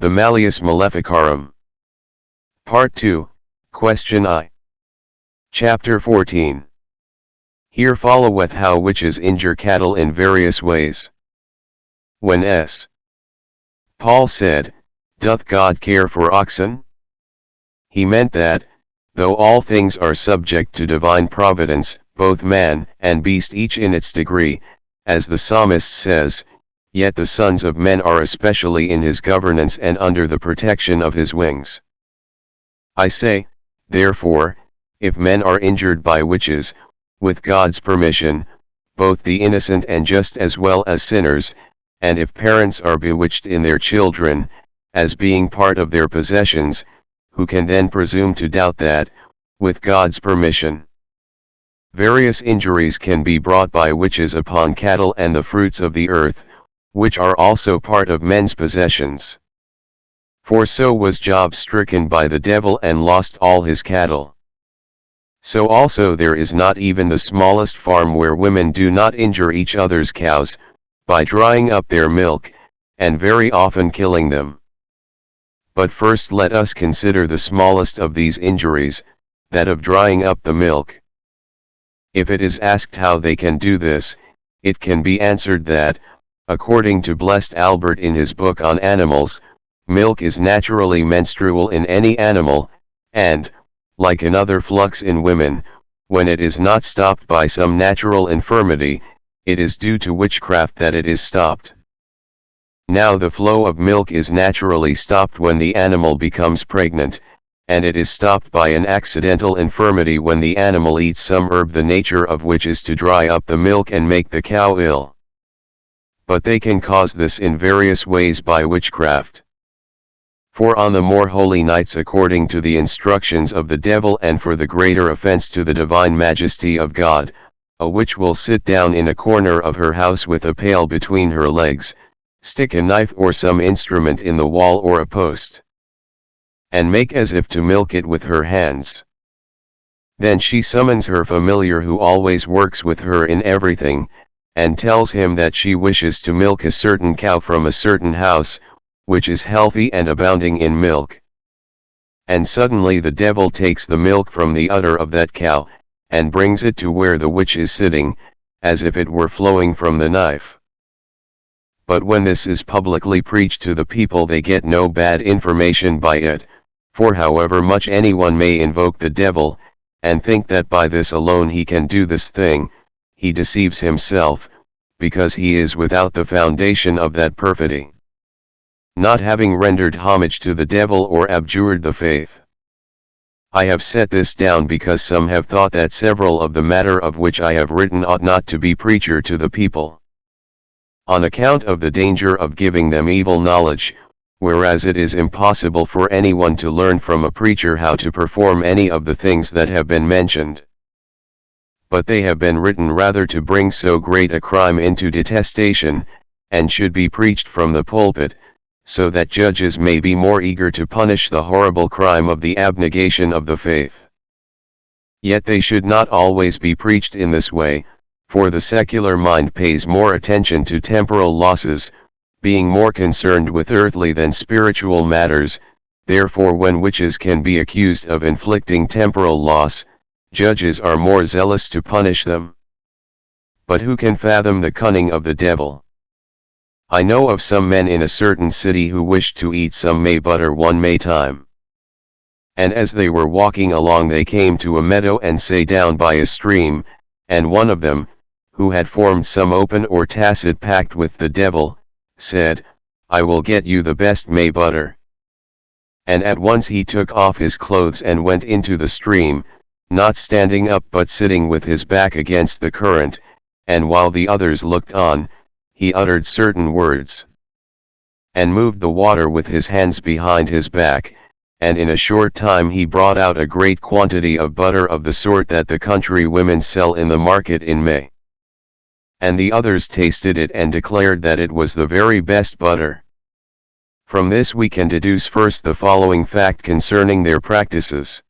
The Malleus Maleficarum. Part 2, Question I. Chapter 14. Here followeth how witches injure cattle in various ways. When S. Paul said, "Doth God care for oxen?" he meant that, though all things are subject to divine providence, both man and beast each in its degree, as the psalmist says, yet the sons of men are especially in his governance and under the protection of his wings. I say, therefore, if men are injured by witches, with God's permission, both the innocent and just as well as sinners, and if parents are bewitched in their children, as being part of their possessions, who can then presume to doubt that, with God's permission, various injuries can be brought by witches upon cattle and the fruits of the earth, which are also part of men's possessions. For so was Job stricken by the devil and lost all his cattle. So also there is not even the smallest farm where women do not injure each other's cows, by drying up their milk, and very often killing them. But first let us consider the smallest of these injuries, that of drying up the milk. If it is asked how they can do this, it can be answered that, according to Blessed Albert in his book on animals, milk is naturally menstrual in any animal, and, like another flux in women, when it is not stopped by some natural infirmity, it is due to witchcraft that it is stopped. Now the flow of milk is naturally stopped when the animal becomes pregnant, and it is stopped by an accidental infirmity when the animal eats some herb the nature of which is to dry up the milk and make the cow ill. But they can cause this in various ways by witchcraft. For on the more holy nights according to the instructions of the devil and for the greater offense to the divine majesty of God, a witch will sit down in a corner of her house with a pail between her legs, stick a knife or some instrument in the wall or a post, and make as if to milk it with her hands. Then she summons her familiar who always works with her in everything, and tells him that she wishes to milk a certain cow from a certain house, which is healthy and abounding in milk. And suddenly the devil takes the milk from the udder of that cow, and brings it to where the witch is sitting, as if it were flowing from the knife. But when this is publicly preached to the people they get no bad information by it, for however much anyone may invoke the devil, and think that by this alone he can do this thing, he deceives himself, because he is without the foundation of that perfidy, not having rendered homage to the devil or abjured the faith. I have set this down because some have thought that several of the matter of which I have written ought not to be preacher to the people, on account of the danger of giving them evil knowledge, whereas it is impossible for anyone to learn from a preacher how to perform any of the things that have been mentioned. But they have been written rather to bring so great a crime into detestation, and should be preached from the pulpit, so that judges may be more eager to punish the horrible crime of the abnegation of the faith. Yet they should not always be preached in this way, for the secular mind pays more attention to temporal losses, being more concerned with earthly than spiritual matters. Therefore when witches can be accused of inflicting temporal loss, judges are more zealous to punish them. But who can fathom the cunning of the devil? I know of some men in a certain city who wished to eat some May butter one May time. And as they were walking along they came to a meadow and sat down by a stream, and one of them, who had formed some open or tacit pact with the devil, said, "I will get you the best May butter." And at once he took off his clothes and went into the stream, not standing up but sitting with his back against the current, and while the others looked on, he uttered certain words, and moved the water with his hands behind his back, and in a short time he brought out a great quantity of butter of the sort that the country women sell in the market in May. And the others tasted it and declared that it was the very best butter. From this we can deduce first the following fact concerning their practices.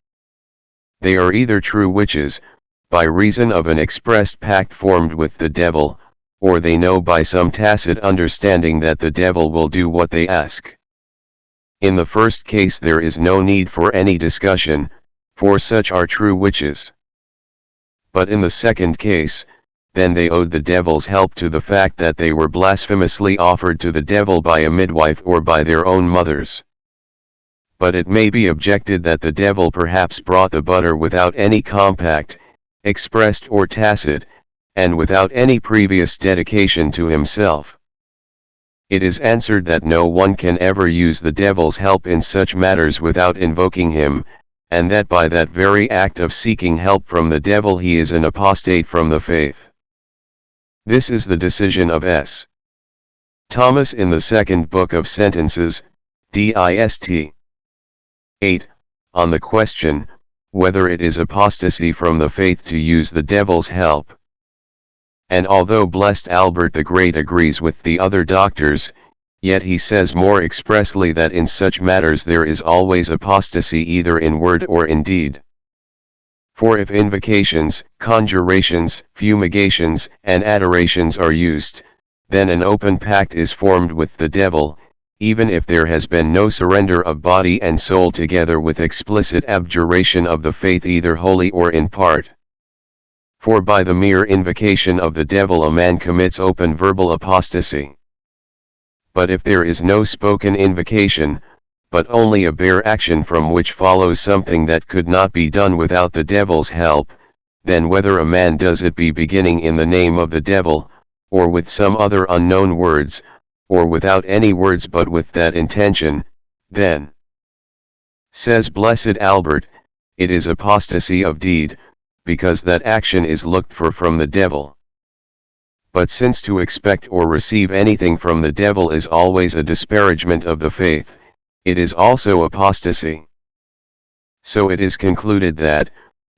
They are either true witches, by reason of an expressed pact formed with the devil, or they know by some tacit understanding that the devil will do what they ask. In the first case there is no need for any discussion, for such are true witches. But in the second case, then they owed the devil's help to the fact that they were blasphemously offered to the devil by a midwife or by their own mothers. But it may be objected that the devil perhaps brought the butter without any compact, expressed or tacit, and without any previous dedication to himself. It is answered that no one can ever use the devil's help in such matters without invoking him, and that by that very act of seeking help from the devil he is an apostate from the faith. This is the decision of S. Thomas in the second book of Sentences, dist. 8, on the question, whether it is apostasy from the faith to use the devil's help. And although blessed Albert the Great agrees with the other doctors, yet he says more expressly that in such matters there is always apostasy either in word or in deed. For if invocations, conjurations, fumigations, and adorations are used, then an open pact is formed with the devil, even if there has been no surrender of body and soul together with explicit abjuration of the faith either wholly or in part. For by the mere invocation of the devil a man commits open verbal apostasy. But if there is no spoken invocation, but only a bare action from which follows something that could not be done without the devil's help, then whether a man does it be beginning in the name of the devil, or with some other unknown words, or without any words but with that intention, then, says blessed Albert, it is apostasy of deed, because that action is looked for from the devil. But since to expect or receive anything from the devil is always a disparagement of the faith, it is also apostasy. So it is concluded that,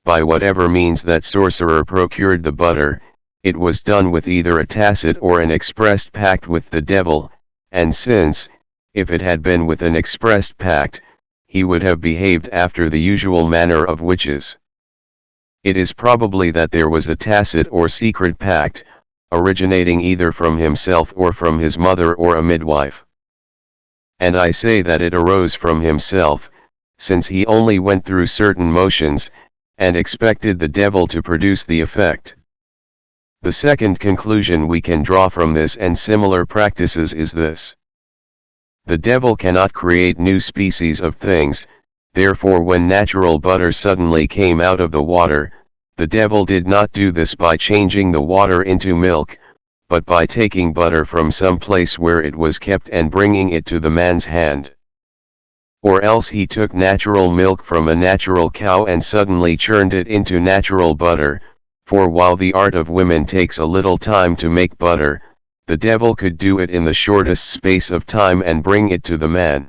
by whatever means that sorcerer procured the butter, it was done with either a tacit or an expressed pact with the devil, and since, if it had been with an expressed pact, he would have behaved after the usual manner of witches. It is probably that there was a tacit or secret pact, originating either from himself or from his mother or a midwife. And I say that it arose from himself, since he only went through certain motions, and expected the devil to produce the effect. The second conclusion we can draw from this and similar practices is this. The devil cannot create new species of things, therefore when natural butter suddenly came out of the water, the devil did not do this by changing the water into milk, but by taking butter from some place where it was kept and bringing it to the man's hand. Or else he took natural milk from a natural cow and suddenly churned it into natural butter, for while the art of women takes a little time to make butter, the devil could do it in the shortest space of time and bring it to the man.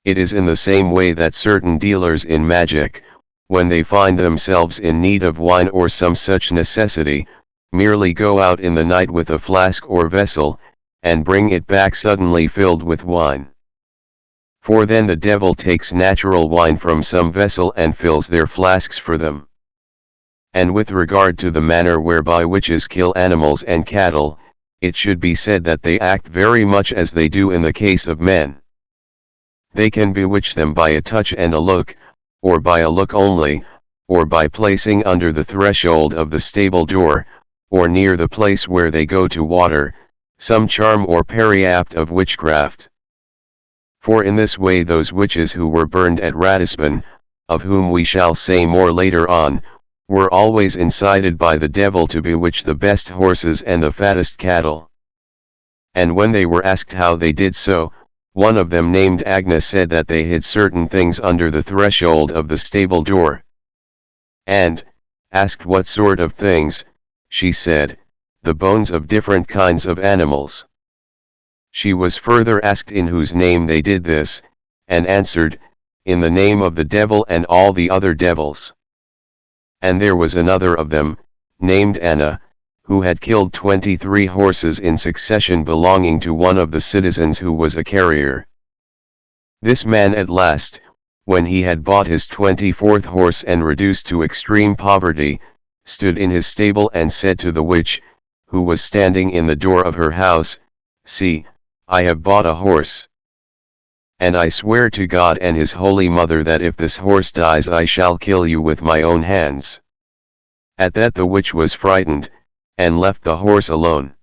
It is in the same way that certain dealers in magic, when they find themselves in need of wine or some such necessity, merely go out in the night with a flask or vessel, and bring it back suddenly filled with wine. For then the devil takes natural wine from some vessel and fills their flasks for them. And with regard to the manner whereby witches kill animals and cattle, it should be said that they act very much as they do in the case of men. They can bewitch them by a touch and a look, or by a look only, or by placing under the threshold of the stable door, or near the place where they go to water, some charm or periapt of witchcraft. For in this way those witches who were burned at Ratisbon, of whom we shall say more later on, were always incited by the devil to bewitch the best horses and the fattest cattle. And when they were asked how they did so, one of them named Agnes said that they hid certain things under the threshold of the stable door. And, asked what sort of things, she said, the bones of different kinds of animals. She was further asked in whose name they did this, and answered, in the name of the devil and all the other devils. And there was another of them, named Anna, who had killed 23 horses in succession belonging to one of the citizens who was a carrier. This man at last, when he had bought his 24th horse and reduced to extreme poverty, stood in his stable and said to the witch, who was standing in the door of her house, "See, I have bought a horse. and I swear to God and his holy mother that if this horse dies I shall kill you with my own hands. At that the witch was frightened, and left the horse alone.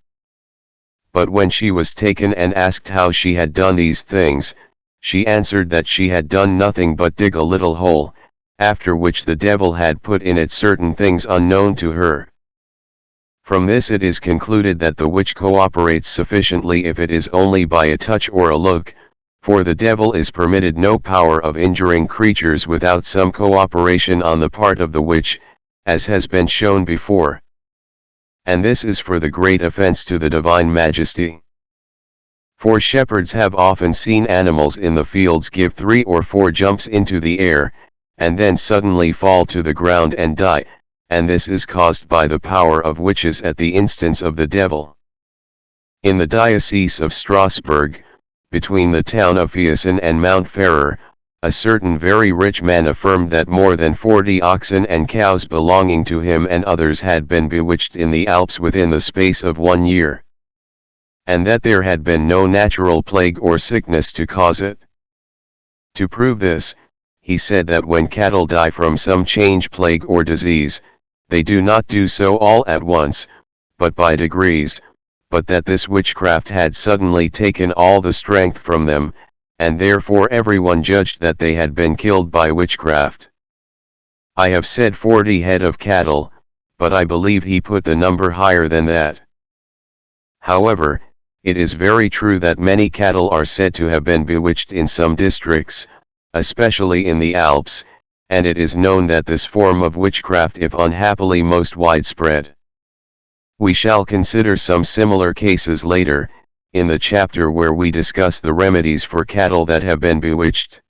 But when she was taken and asked how she had done these things, she answered that she had done nothing but dig a little hole, after which the devil had put in it certain things unknown to her. From this it is concluded that the witch cooperates sufficiently if it is only by a touch or a look, for the devil is permitted no power of injuring creatures without some cooperation on the part of the witch, as has been shown before. And this is for the great offense to the divine majesty. For shepherds have often seen animals in the fields give 3 or 4 jumps into the air, and then suddenly fall to the ground and die, and this is caused by the power of witches at the instance of the devil. In the diocese of Strasbourg, between the town of Fiescin and Mount Ferrer, a certain very rich man affirmed that more than 40 oxen and cows belonging to him and others had been bewitched in the Alps within the space of 1 year, and that there had been no natural plague or sickness to cause it. To prove this, he said that when cattle die from some change, plague or disease, they do not do so all at once, but by degrees, but that this witchcraft had suddenly taken all the strength from them, and therefore everyone judged that they had been killed by witchcraft. I have said 40 head of cattle, but I believe he put the number higher than that. However, it is very true that many cattle are said to have been bewitched in some districts, especially in the Alps, and it is known that this form of witchcraft is unhappily most widespread. We shall consider some similar cases later, in the chapter where we discuss the remedies for cattle that have been bewitched.